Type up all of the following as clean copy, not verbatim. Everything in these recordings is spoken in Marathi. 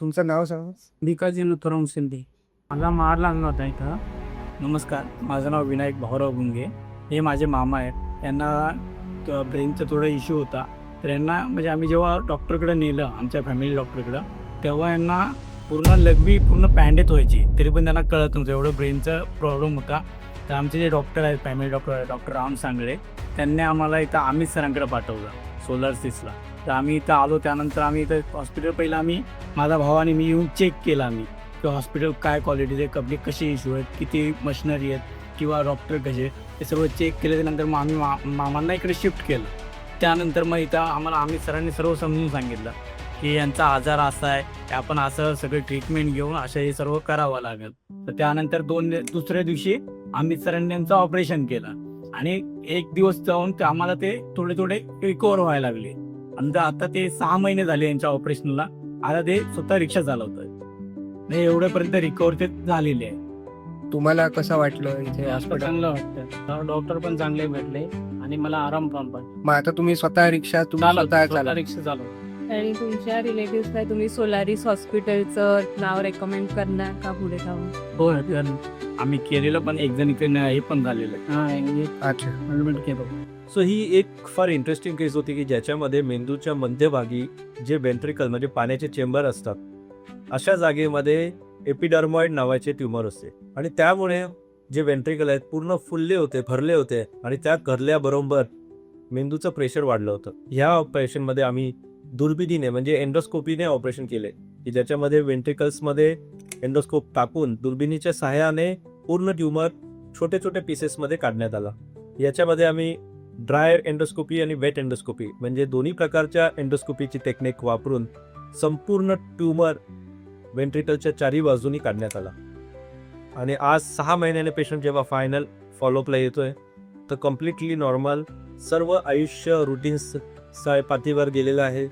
तुमचं नाव सांगा. भिकाजी नथुराम शिंदे. मला मार लागला होता इथं. नमस्कार, माझं नाव विनायक भाऊराव गुंगे. हे माझे मामा आहेत. यांना ब्रेनचा थोडा इश्यू होता. तर यांना म्हणजे आम्ही जेव्हा डॉक्टरकडे नेलं, आमच्या फॅमिली डॉक्टरकडं, तेव्हा यांना पूर्ण लघवी पूर्ण पॅन्डेत व्हायची. तरी पण त्यांना कळत नव्हतं, एवढं ब्रेनचा प्रॉब्लेम होता. तर आमचे जे डॉक्टर आहेत, family doctor doctor Ram Sangle, त्यांनी आम्हाला इथं अमित सरांकडे पाठवलं सोलारसिसला. तर आम्ही इथं आलो. त्यानंतर आम्ही इथं हॉस्पिटल पहिलं माझा भाऊ आणि मी येऊन चेक केला की हॉस्पिटल काय क्वालिटीचे, कपडे कसे इश्यू आहेत, किती मशिनरी आहेत किंवा डॉक्टर कसे, ते सर्व चेक केल्यानंतर मग आम्ही मामांना इकडे शिफ्ट केलं. त्यानंतर मग इथं आम्हाला अमित सरांनी सर्व समजून सांगितलं की यांचा आजार असा आहे, की आपण असं सगळं ट्रीटमेंट घेऊन असं हे सर्व करावं लागेल. तर त्यानंतर दुसऱ्या दिवशी अमित सरांनी त्यांचं ऑपरेशन केलं आणि एक दिवस जाऊन ते आम्हाला ते थोडे रिकवर व्हायला लागले. आणि आता ते 6 महिने झाले यांच्या ऑपरेशनला. आता ते स्वतः रिक्षा चालवतात. नाही, एवढ्यापर्यंत रिकवर ते झालेले आहे. तुम्हाला कसं वाटलं इथे हॉस्पिटल? चांगलं वाटतं. डॉक्टर पण चांगले भेटले आणि मला आराम पण मग आता तुम्ही स्वतः रिक्षा स्वतः चालवा. रिक्षा चालवतो. आणि तुमच्या रिलेटिव्हला तुम्ही सोलारिस हॉस्पिटलचं नाव रेकमेंड करणार का पुढे जाऊन? हो, आम्ही केलेलं पण एक जण इथे हे पण झालेलं आहे. अच्छा. केलं. सो ही एक फार इंटरेस्टिंग केस होती की ज्याच्यामध्ये मेंदूच्या मध्यभागी जे वेंट्रिकल म्हणजे पाण्याचे चेंबर असतात, अशा जागेमध्ये एपिडर्मॉइड नावाचे ट्यूमर असते आणि त्यामुळे जे वेंट्रिकल आहेत पूर्ण फुलले होते, भरले होते आणि त्या भरल्याबरोबर मेंदूचं प्रेशर वाढलं होतं. ह्या ऑपरेशनमध्ये आम्ही दुर्बिणीने म्हणजे एंडोस्कोपीने ऑपरेशन केले की ज्याच्यामध्ये वेंट्रिकल्समध्ये एंडोस्कोप टाकून दुर्बिणीच्या सहाय्याने पूर्ण ट्यूमर छोटे छोटे पीसेसमध्ये काढण्यात आला. याच्यामध्ये आम्ही ड्राय एंडोस्कोपी आणि वेट एंडोस्कोपी म्हणजे दोन्ही प्रकारच्या एंडोस्कोपीची टेक्निक वापरून संपूर्ण ट्यूमर वेंट्रिकलच्या चारी बाजूनी काढण्यात आला. आणि आज 6 महिन्याने पेशंट जेव्हा फायनल फॉलोअपला येतोय तर कम्प्लिटली नॉर्मल, सर्व आयुष्य रुटीन्स पाठीवर गेलेलं आहे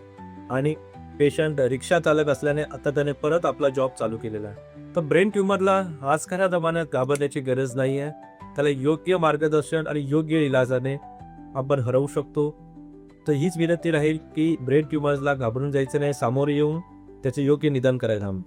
आणि पेशंट रिक्षा चालक असल्याने आता त्याने परत आपला जॉब चालू केलेला आहे. तर ब्रेन ट्यूमरला आजकाल जमान्यात घाबरण्याची गरज नाही आहे. त्याला योग्य मार्गदर्शन आणि योग्य इलाजाने आपण हरवू शकतो. तर हीच विनंती राहील की ब्रेन ट्यूमर्सला घाबरून जायचं नाही, सामोरे येऊन त्याचे योग्य निदान करायला हवं.